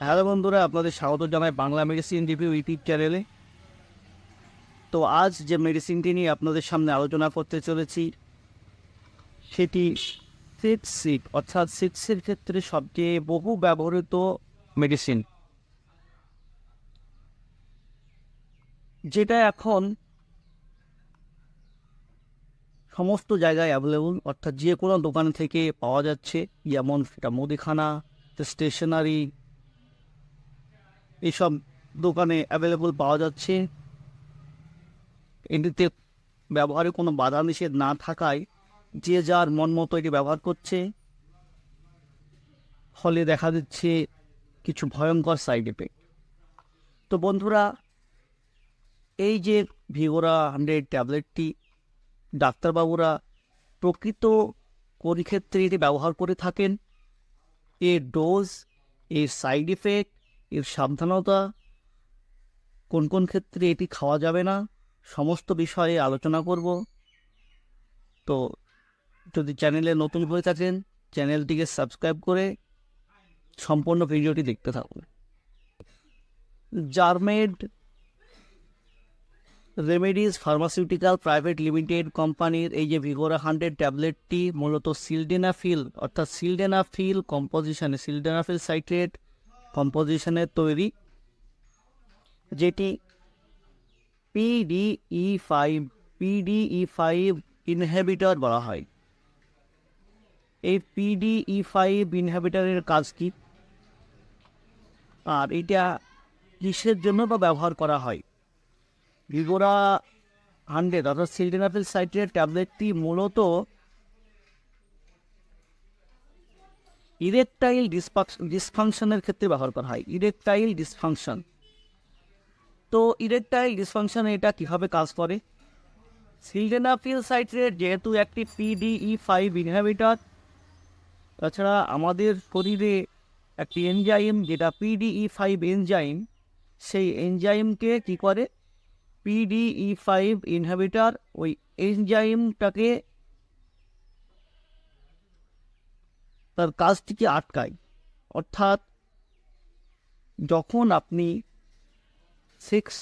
Hello বন্ধুরা, আপনাদের স্বাগত জানাই বাংলা মেডিসিন রিভিউ ইউটিউব চ্যানেলে। তো আজ যে মেডিসিনটি নিয়ে আপনাদের সামনে আলোচনা করতে চলেছি সেটি সিড অর্থাৎ সিডসের ক্ষেত্রে সবচেয়ে বহু ব্যবহৃত মেডিসিন, যেটা এখন সমস্ত জায়গায় অ্যাভেলেবল, অর্থাৎ যে কোনো দোকান থেকে পাওয়া যাচ্ছে। যেমন সেটা মুদিখানা, স্টেশনারি, এইসব দোকানে অ্যাভেলেবল পাওয়া যাচ্ছে। এটিতে ব্যবহারে কোনো বাধা নিষেধ না থাকায় যে যার মন মতো এটি ব্যবহার করছে, ফলে দেখা দিচ্ছে কিছু ভয়ঙ্কর সাইড এফেক্ট। তো বন্ধুরা, এই যে ভিগোরা 100 ট্যাবলেটটি ডাক্তারবাবুরা প্রকৃত পরিক্ষেত্রে এটি ব্যবহার করে থাকেন। এর ডোজ, এর সাইড এফেক্ট, এর সাবধানতা, কোন কোন ক্ষেত্রে এটি খাওয়া যাবে না, সমস্ত বিষয়ে আলোচনা করব। তো যদি চ্যানেলে নতুন হয়ে থাকেন, চ্যানেলটিকে সাবস্ক্রাইব করে সম্পূর্ণ ভিডিওটি দেখতে থাকুন। জার্মেড রেমেডিজ ফার্মাসিউটিক্যাল প্রাইভেট লিমিটেড কোম্পানির এই যে ভিগোরা 100 ট্যাবলেটটি মূলত সিলডেনাফিল অর্থাৎ সিলডেনাফিল কম্পোজিশনে, সিলডেনাফিল সাইট্রেট কম্পোজিশনের তৈরি, যেটি পিডিই5 ইনহেবিটর বলা হয়। এই পিডিই5 ইনহেবিটরের কাজ কি, আর এটা কিসের জন্য বা ব্যবহার করা হয়? ভিগোরা 100 অর্থাৎ সিলডেনাফিল সাইট্রেট ট্যাবলেটটি মূলত ইরেকটাইল ডিসফাংশনের ক্ষেত্রে ব্যবহার করা হয়। ইরেকটাইল ডিসফাংশন, তো ইরেকটাইল ডিসফাংশনে এটা কীভাবে কাজ করে? সিলডেনাফিল সাইট্রেট যেহেতু একটি পিডিই5 ইনহিবিটর, তাছাড়া আমাদের শরীরে একটি এনজাইম যেটা পিডিই5 এনজাইম, সেই এনজাইমকে কী করে? পিডিই5 ইনহিবিটর ওই এনজাইমটাকে, তার কাজটিকে আটকায়। অর্থাৎ যখন আপনি সেক্স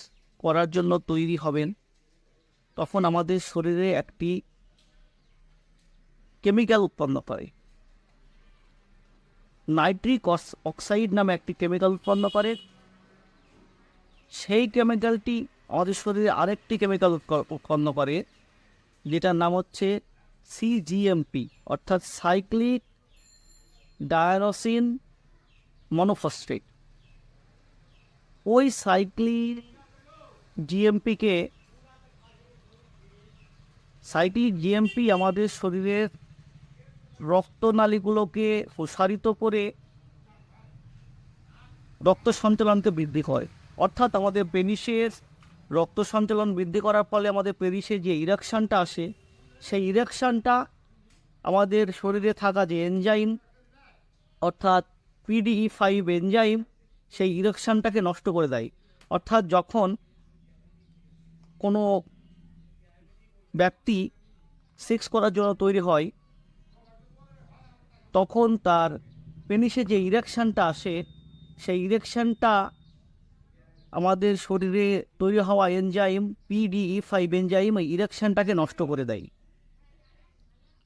করার জন্য তৈরি হবেন, তখন আমাদের শরীরে একটি কেমিক্যাল উৎপন্ন করে, নাইট্রিক অক্সাইড নামে একটি কেমিক্যাল উৎপন্ন করে। সেই কেমিক্যালটি আমাদের শরীরে আরেকটি কেমিক্যাল উৎপন্ন করে, যেটার নাম হচ্ছে সিজিএমপি অর্থাৎ সাইক্লিক ডায়ানোসিন মনোফসফেট। ওই সাইক্লিক জিএমপি আমাদের শরীরের রক্তনালীগুলোকে প্রসারিত করে রক্ত সঞ্চালনকে বৃদ্ধি করে। অর্থাৎ আমাদের পেনিসের রক্ত সঞ্চালন বৃদ্ধি করার ফলে আমাদের পেনিসে যে ইরেকশনটা আসে, সেই ইরেকশনটা আমাদের শরীরে থাকা যে এনজাইম অর্থাৎ পিডিই5 এনজাইম, সেই ইরেকশনটাকে নষ্ট করে দেয়। অর্থাৎ যখন কোনো ব্যক্তি সেক্স করার জন্য তৈরি হয়, তখন তার পেনিসে যে ইরেকশনটা আসে, সেই ইরেকশনটা আমাদের শরীরে তৈরি হওয়া এনজাইম পিডিই5 এনজাইম এই ইরেকশনটাকে নষ্ট করে দেয়।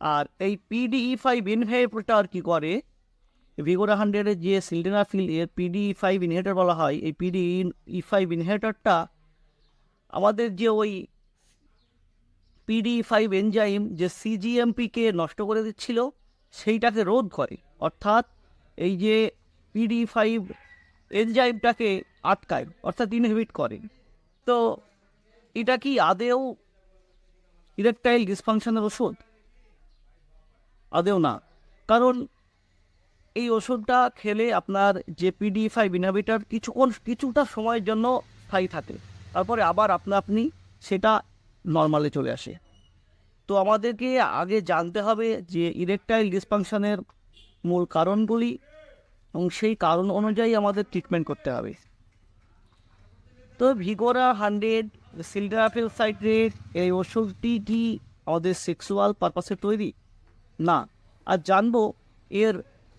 আর এই পিডিই5 ইনহিবিটর কী করে? ভিগোরা 100-এর যে সিলডেনাফিল এর পিডিই5 ইনহিবিটর বলা হয়, এই পিডিই5 ইনহিবিটরটা আমাদের যে ওই পিডিই5 এনজাইম যে সিজিএমপিকে নষ্ট করে দিচ্ছিল, সেইটাকে রোধ করে। অর্থাৎ এই যে পিডিই5 এনজাইমটাকে আটকায়, অর্থাৎ ইনহিবিট করে। তো এটা কি আদেও ইরেকটাইল ডিসফাংশনের ওষুধ? আদেও না, কারণ এই ওষুধটা খেলে আপনার যে পিডিই5 ইনহিবিটর কিছুটা সময়ের জন্য স্থায়ী থাকে, তারপরে আবার আপনি সেটা নর্মালে চলে আসে। তো আমাদেরকে আগে জানতে হবে যে ইরেকটাইল ডিসফাংশনের মূল কারণগুলি, এবং সেই কারণ অনুযায়ী আমাদের ট্রিটমেন্ট করতে হবে। তো ভিগোরা 100 সিলডেনাফিল সাইট্রেট এই ওষুধটি কি আমাদের সেক্সুয়াল পারপাসে তৈরি? না। আর জানবো এর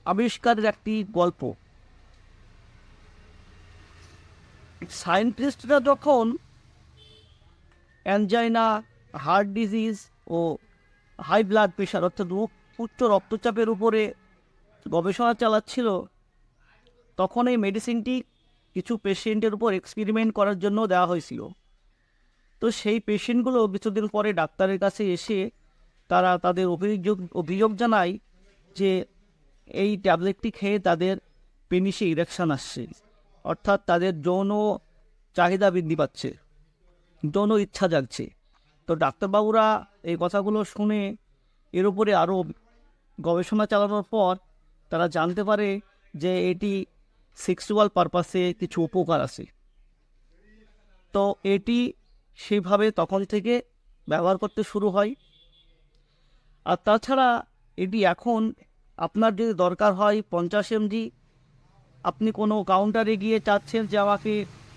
আবিষ্কারের একটি গল্প। সায়েন্টিস্টরা যখন অ্যানজাইনা, হার্ট ডিজিজ ও হাই ব্লাড প্রেশার অর্থাৎ উচ্চ রক্তচাপের উপরে গবেষণা চালাচ্ছিল, তখন এই মেডিসিনটি কিছু পেশেন্টের উপর এক্সপেরিমেন্ট করার জন্য দেওয়া হয়েছিল। তো সেই পেশেন্টগুলো কিছুদিন পরে ডাক্তারের কাছে এসে তারা তাদের অভিযোগ জানায় যে এই ট্যাবলেটটি খেয়ে তাদের পেনিসে ইরেকশন আসছে, অর্থাৎ তাদের যৌন চাহিদা বৃদ্ধি পাচ্ছে, যৌন ইচ্ছা জাগছে। তো ডাক্তারবাবুরা এই কথাগুলো শুনে এর উপরে আরও গবেষণা চালানোর পর তারা জানতে পারে যে এটি সেক্সুয়াল পারপাসে কিছু উপকার আছে। তো এটি সেইভাবে তখন থেকে ব্যবহার করতে শুরু হয়। আর তাছাড়া এটি এখন আপনার যদি দরকার হয় 50 mg, আপনি কোনো কাউন্টারে গিয়ে চাচ্ছেন যে আমাকে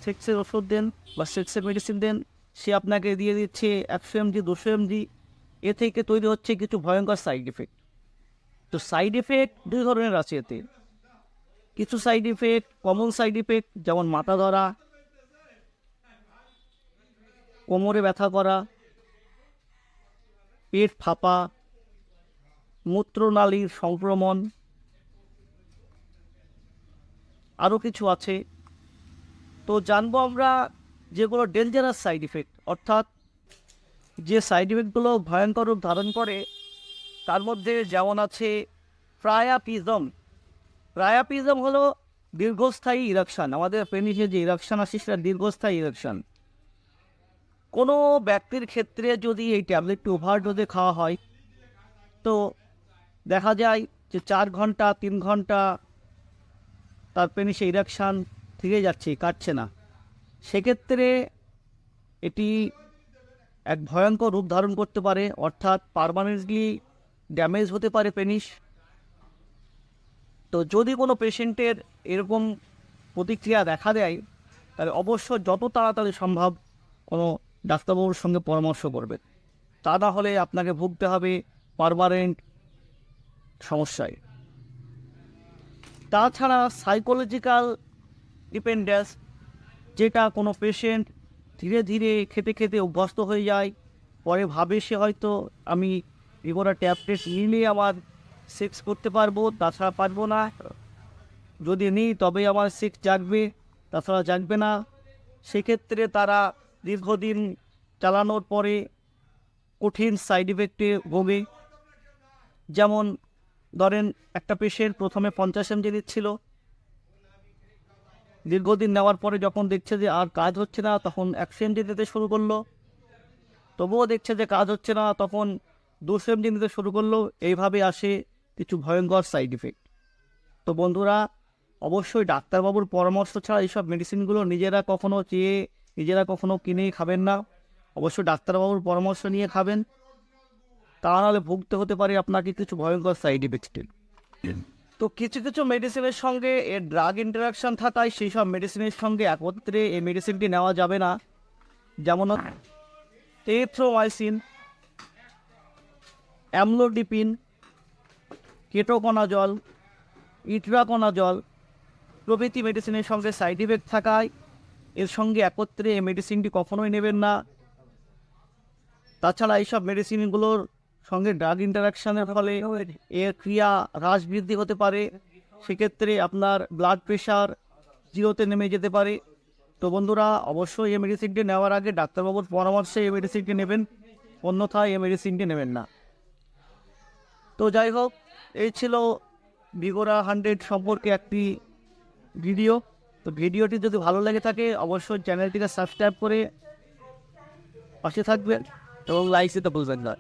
সেক্সের ওষুধ দেন বা সেক্সের মেডিসিন দেন, সে আপনাকে দিয়ে দিচ্ছে 100 mg, 200 mg। এ থেকে তৈরি হচ্ছে কিছু ভয়ঙ্কর সাইড এফেক্ট। তো সাইড এফেক্ট দুই ধরনের আছে এতে। কিছু side effect common side effect, যেমন মাথা ধরা, কোমরে ব্যথা করা, পেট ফাঁপা, মূত্রনালীর সংক্রমণ, আরও কিছু আছে। তো জানবো আমরা যেগুলো ডেঞ্জারাস সাইড ইফেক্ট, অর্থাৎ যে সাইড ইফেক্টগুলো ভয়ঙ্কর রূপ ধারণ করে, তার মধ্যে যেমন আছে প্রায়াপিজম। প্রায়াপিজম হলো দীর্ঘস্থায়ী ইরেকশন। আমাদের পেনিসে যে ইরেকশন আসে সেটা দীর্ঘস্থায়ী ইরেকশন। কোনো ব্যক্তির ক্ষেত্রে যদি এই ট্যাবলেটটি ওভারডোজে খাওয়া হয়, তো দেখা যায় যে 4 ঘন্টা 3 ঘন্টা তার পেনিসে ইরেকশন থেকে যাচ্ছে, কাটছে না। সেক্ষেত্রে এটি এক ভয়ঙ্কর রূপ ধারণ করতে পারে, অর্থাৎ পার্মানেন্টলি ড্যামেজ হতে পারে পেনিস। তো যদি কোনো পেশেন্টের এরকম প্রতিক্রিয়া দেখা দেয়, তাহলে অবশ্যই যত তাড়াতাড়ি সম্ভব কোনো ডাক্তারবাবুর সঙ্গে পরামর্শ করবেন। তা না হলে আপনাকে ভুগতে হবে পার্মানেন্ট সমস্যায়। তাছাড়া সাইকোলজিক্যাল ডিপেন্ডেন্স, যেটা কোনো পেশেন্ট ধীরে ধীরে খেতে খেতে অভ্যস্ত হয়ে যায়, পরে ভাবে সে হয়তো আমি ভিগোরা ট্যাবলেট নিলে আমার সেক্স করতে পারবো, তাছাড়া পারবো না। যদি নিই তবেই আমার সেক্স জাগবে, তাছাড়া জাগবে না। সেক্ষেত্রে তারা দীর্ঘদিন চালানোর পরে কঠিন সাইড ইফেক্টে ভোগে। যেমন ধরেন একটা পেশেন্ট প্রথমে 50 mg নিচ্ছিল, দীর্ঘদিন নেওয়ার পরে যখন দেখছে যে আর কাজ হচ্ছে না, তখন 100 mg নিতে শুরু করলো। তবুও দেখছে যে কাজ হচ্ছে না, তখন 200 mg নিতে শুরু করলো। এইভাবে আসে কিছু ভয়ঙ্কর সাইড ইফেক্ট। তো বন্ধুরা, অবশ্যই ডাক্তারবাবুর পরামর্শ ছাড়া এইসব মেডিসিনগুলো নিজেরা কখনো চেয়ে নিজেরা কখনো কিনে খাবেন না। অবশ্যই ডাক্তারবাবুর পরামর্শ নিয়ে খাবেন, তা নাহলে ভুগতে হতে পারে আপনাকে কিছু ভয়ঙ্কর সাইড ইফেক্টের। তো কিছু কিছু মেডিসিনের সঙ্গে এর ড্রাগ ইন্টারাকশান থাকায় সেই সব মেডিসিনের সঙ্গে একত্রে এই মেডিসিনটি নেওয়া যাবে না। যেমন এরিথ্রোমাইসিন, অ্যামলোডিপিন, কেটোকোনাজল, ইট্রাকোনাজল প্রভৃতি মেডিসিনের সঙ্গে সাইড ইফেক্ট থাকায় এর সঙ্গে একত্রে এই মেডিসিনটি কখনোই নেবেন না। তাছাড়া এইসব মেডিসিনগুলোর সঙ্গে ড্রাগ ইন্টারাকশানের ফলে এর ক্রিয়া হ্রাস বৃদ্ধি হতে পারে। সেক্ষেত্রে আপনার ব্লাড প্রেশার 0-তে নেমে যেতে পারে। তো বন্ধুরা, অবশ্যই এই মেডিসিনটি নেওয়ার আগে ডাক্তারবাবুর পরামর্শে এই মেডিসিনটি নেবেন, অন্যথায় এই মেডিসিনটি নেবেন না। তো যাই হোক, এই ছিল ভিগোরা 100 সম্পর্কে একটি ভিডিও। তো ভিডিওটি যদি ভালো লেগে থাকে অবশ্যই চ্যানেলটিকে সাবস্ক্রাইব করে পাশে থাকবেন এবং লাইক দিতে ভুলবেন না।